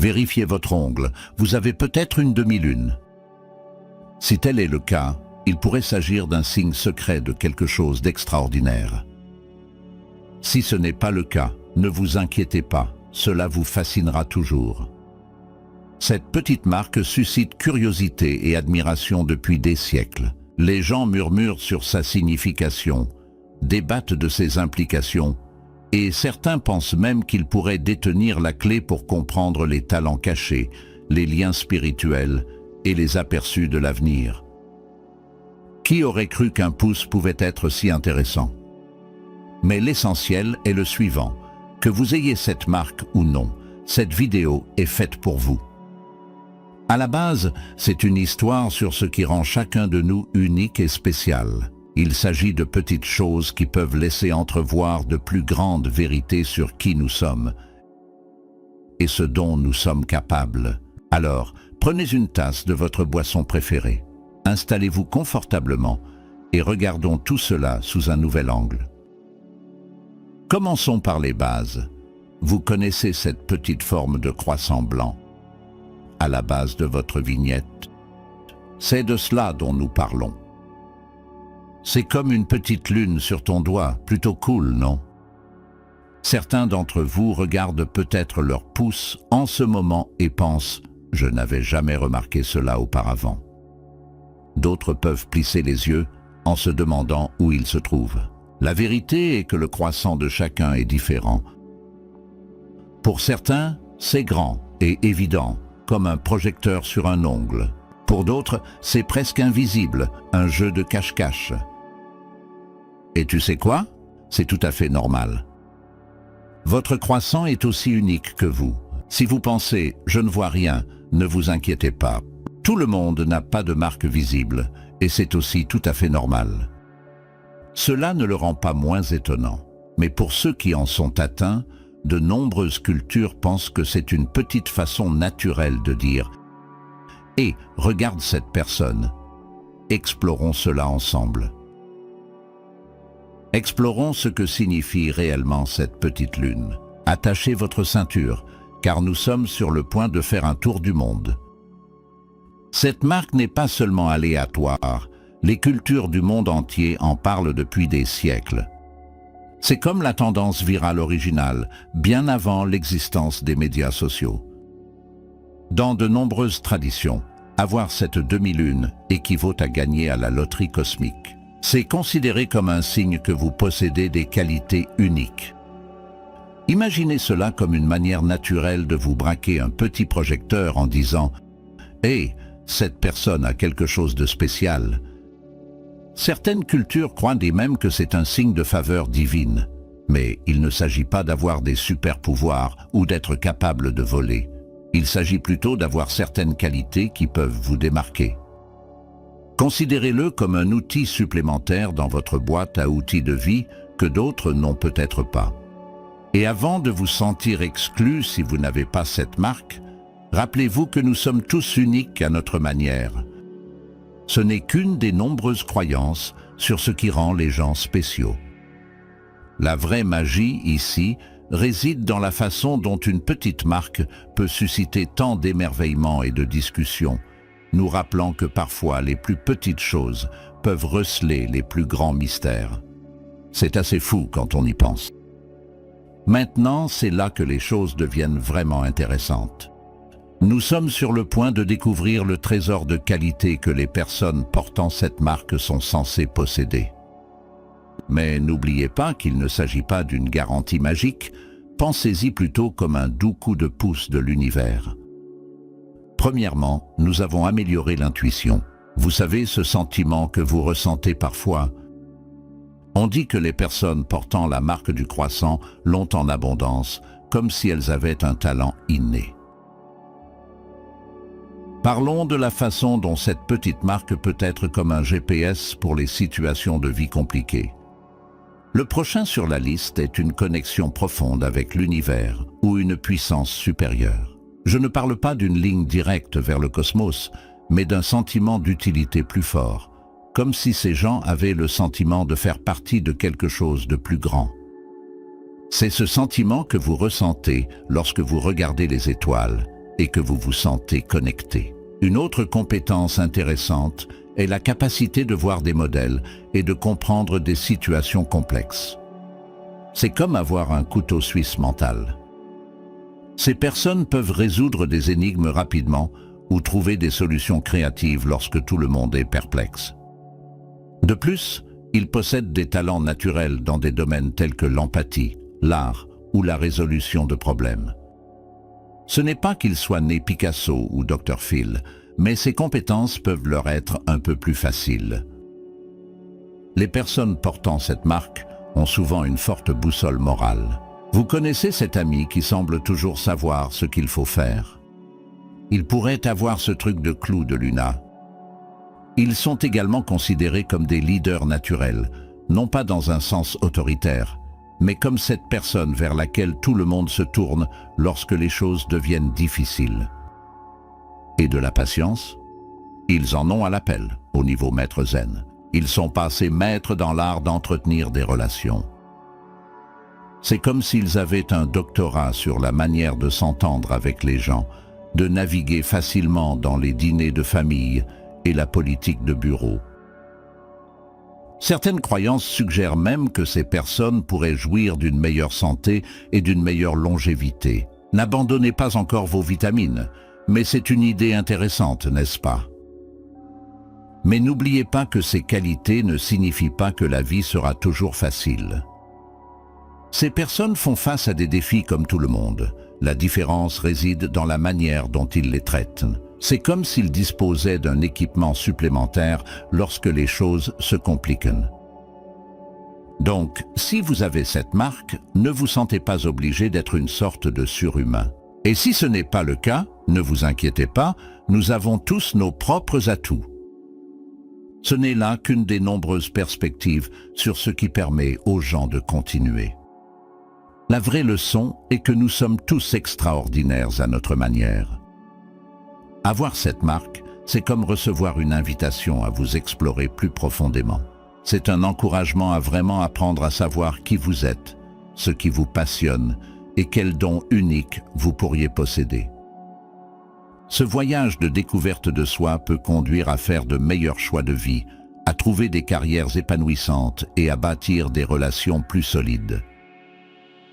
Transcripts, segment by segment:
Vérifiez votre ongle, vous avez peut-être une demi-lune. Si tel est le cas, il pourrait s'agir d'un signe secret de quelque chose d'extraordinaire. Si ce n'est pas le cas, ne vous inquiétez pas, cela vous fascinera toujours. Cette petite marque suscite curiosité et admiration depuis des siècles. Les gens murmurent sur sa signification, débattent de ses implications, et certains pensent même qu'il pourrait détenir la clé pour comprendre les talents cachés, les liens spirituels et les aperçus de l'avenir. Qui aurait cru qu'un pouce pouvait être si intéressant? Mais l'essentiel est le suivant. Que vous ayez cette marque ou non, cette vidéo est faite pour vous. À la base, c'est une histoire sur ce qui rend chacun de nous unique et spécial. Il s'agit de petites choses qui peuvent laisser entrevoir de plus grandes vérités sur qui nous sommes et ce dont nous sommes capables. Alors, prenez une tasse de votre boisson préférée. Installez-vous confortablement et regardons tout cela sous un nouvel angle. Commençons par les bases. Vous connaissez cette petite forme de croissant blanc à la base de votre vignette. C'est de cela dont nous parlons. C'est comme une petite lune sur ton doigt, plutôt cool, non? Certains d'entre vous regardent peut-être leur pouce en ce moment et pensent « Je n'avais jamais remarqué cela auparavant ». D'autres peuvent plisser les yeux en se demandant où ils se trouvent. La vérité est que le croissant de chacun est différent. Pour certains, c'est grand et évident, comme un projecteur sur un ongle. Pour d'autres, c'est presque invisible, un jeu de cache-cache. Et tu sais quoi? C'est tout à fait normal. Votre croissant est aussi unique que vous. Si vous pensez « je ne vois rien », ne vous inquiétez pas. Tout le monde n'a pas de marque visible, et c'est aussi tout à fait normal. Cela ne le rend pas moins étonnant. Mais pour ceux qui en sont atteints, de nombreuses cultures pensent que c'est une petite façon naturelle de dire « Et regarde cette personne ». Explorons cela ensemble. Explorons ce que signifie réellement cette petite lune. Attachez votre ceinture, car nous sommes sur le point de faire un tour du monde. Cette marque n'est pas seulement aléatoire, les cultures du monde entier en parlent depuis des siècles. C'est comme la tendance virale originale, bien avant l'existence des médias sociaux. Dans de nombreuses traditions, avoir cette demi-lune équivaut à gagner à la loterie cosmique. C'est considéré comme un signe que vous possédez des qualités uniques. Imaginez cela comme une manière naturelle de vous braquer un petit projecteur en disant « Hey, cette personne a quelque chose de spécial ». Certaines cultures croient même que c'est un signe de faveur divine, mais il ne s'agit pas d'avoir des super-pouvoirs ou d'être capable de voler. Il s'agit plutôt d'avoir certaines qualités qui peuvent vous démarquer. Considérez-le comme un outil supplémentaire dans votre boîte à outils de vie que d'autres n'ont peut-être pas. Et avant de vous sentir exclu si vous n'avez pas cette marque, rappelez-vous que nous sommes tous uniques à notre manière. Ce n'est qu'une des nombreuses croyances sur ce qui rend les gens spéciaux. La vraie magie, ici, réside dans la façon dont une petite marque peut susciter tant d'émerveillement et de discussion, nous rappelant que parfois les plus petites choses peuvent receler les plus grands mystères. C'est assez fou quand on y pense. Maintenant, c'est là que les choses deviennent vraiment intéressantes. Nous sommes sur le point de découvrir le trésor de qualité que les personnes portant cette marque sont censées posséder. Mais n'oubliez pas qu'il ne s'agit pas d'une garantie magique, pensez-y plutôt comme un doux coup de pouce de l'univers. Premièrement, nous avons amélioré l'intuition. Vous savez, ce sentiment que vous ressentez parfois. On dit que les personnes portant la marque du croissant l'ont en abondance, comme si elles avaient un talent inné. Parlons de la façon dont cette petite marque peut être comme un GPS pour les situations de vie compliquées. Le prochain sur la liste est une connexion profonde avec l'univers ou une puissance supérieure. Je ne parle pas d'une ligne directe vers le cosmos, mais d'un sentiment d'utilité plus fort, comme si ces gens avaient le sentiment de faire partie de quelque chose de plus grand. C'est ce sentiment que vous ressentez lorsque vous regardez les étoiles, et que vous vous sentez connecté. Une autre compétence intéressante est la capacité de voir des modèles et de comprendre des situations complexes. C'est comme avoir un couteau suisse mental. Ces personnes peuvent résoudre des énigmes rapidement ou trouver des solutions créatives lorsque tout le monde est perplexe. De plus, ils possèdent des talents naturels dans des domaines tels que l'empathie, l'art ou la résolution de problèmes. Ce n'est pas qu'ils soient nés Picasso ou Dr Phil, mais ces compétences peuvent leur être un peu plus faciles. Les personnes portant cette marque ont souvent une forte boussole morale. Vous connaissez cet ami qui semble toujours savoir ce qu'il faut faire. Il pourrait avoir ce truc de clou de Luna. Ils sont également considérés comme des leaders naturels, non pas dans un sens autoritaire, mais comme cette personne vers laquelle tout le monde se tourne lorsque les choses deviennent difficiles. Et de la patience? Ils en ont à l'appel, au niveau maître zen. Ils sont passés maîtres dans l'art d'entretenir des relations. C'est comme s'ils avaient un doctorat sur la manière de s'entendre avec les gens, de naviguer facilement dans les dîners de famille et la politique de bureau. Certaines croyances suggèrent même que ces personnes pourraient jouir d'une meilleure santé et d'une meilleure longévité. N'abandonnez pas encore vos vitamines, mais c'est une idée intéressante, n'est-ce pas? Mais n'oubliez pas que ces qualités ne signifient pas que la vie sera toujours facile. Ces personnes font face à des défis comme tout le monde. La différence réside dans la manière dont ils les traitent. C'est comme s'ils disposaient d'un équipement supplémentaire lorsque les choses se compliquent. Donc, si vous avez cette marque, ne vous sentez pas obligé d'être une sorte de surhumain. Et si ce n'est pas le cas, ne vous inquiétez pas, nous avons tous nos propres atouts. Ce n'est là qu'une des nombreuses perspectives sur ce qui permet aux gens de continuer. La vraie leçon est que nous sommes tous extraordinaires à notre manière. Avoir cette marque, c'est comme recevoir une invitation à vous explorer plus profondément. C'est un encouragement à vraiment apprendre à savoir qui vous êtes, ce qui vous passionne et quels dons uniques vous pourriez posséder. Ce voyage de découverte de soi peut conduire à faire de meilleurs choix de vie, à trouver des carrières épanouissantes et à bâtir des relations plus solides.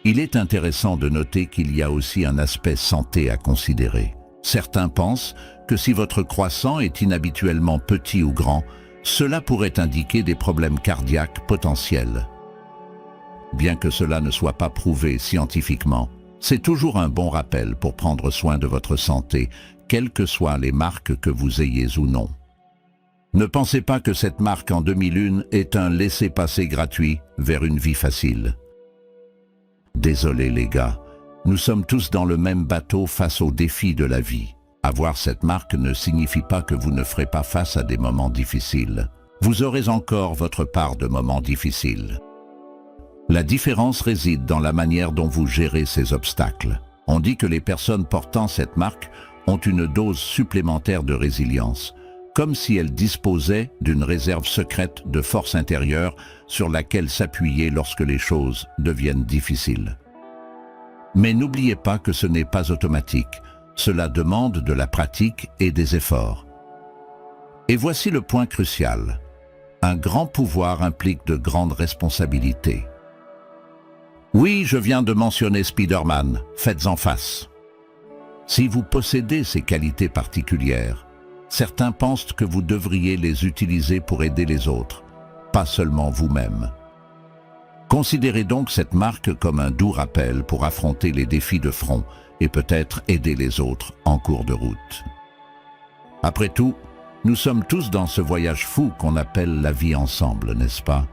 Il est intéressant de noter qu'il y a aussi un aspect santé à considérer. Certains pensent que si votre croissant est inhabituellement petit ou grand, cela pourrait indiquer des problèmes cardiaques potentiels. Bien que cela ne soit pas prouvé scientifiquement, c'est toujours un bon rappel pour prendre soin de votre santé, quelles que soient les marques que vous ayez ou non. Ne pensez pas que cette marque en 2001 est un laissez-passer gratuit vers une vie facile. Désolé les gars, nous sommes tous dans le même bateau face aux défis de la vie. Avoir cette marque ne signifie pas que vous ne ferez pas face à des moments difficiles. Vous aurez encore votre part de moments difficiles. La différence réside dans la manière dont vous gérez ces obstacles. On dit que les personnes portant cette marque ont une dose supplémentaire de résilience, comme si elles disposaient d'une réserve secrète de force intérieure sur laquelle s'appuyer lorsque les choses deviennent difficiles. Mais n'oubliez pas que ce n'est pas automatique. Cela demande de la pratique et des efforts. Et voici le point crucial. Un grand pouvoir implique de grandes responsabilités. Oui, je viens de mentionner Spider-Man, faites-en face. Si vous possédez ces qualités particulières, certains pensent que vous devriez les utiliser pour aider les autres, pas seulement vous-même. Considérez donc cette marque comme un doux rappel pour affronter les défis de front et peut-être aider les autres en cours de route. Après tout, nous sommes tous dans ce voyage fou qu'on appelle la vie ensemble, n'est-ce pas ?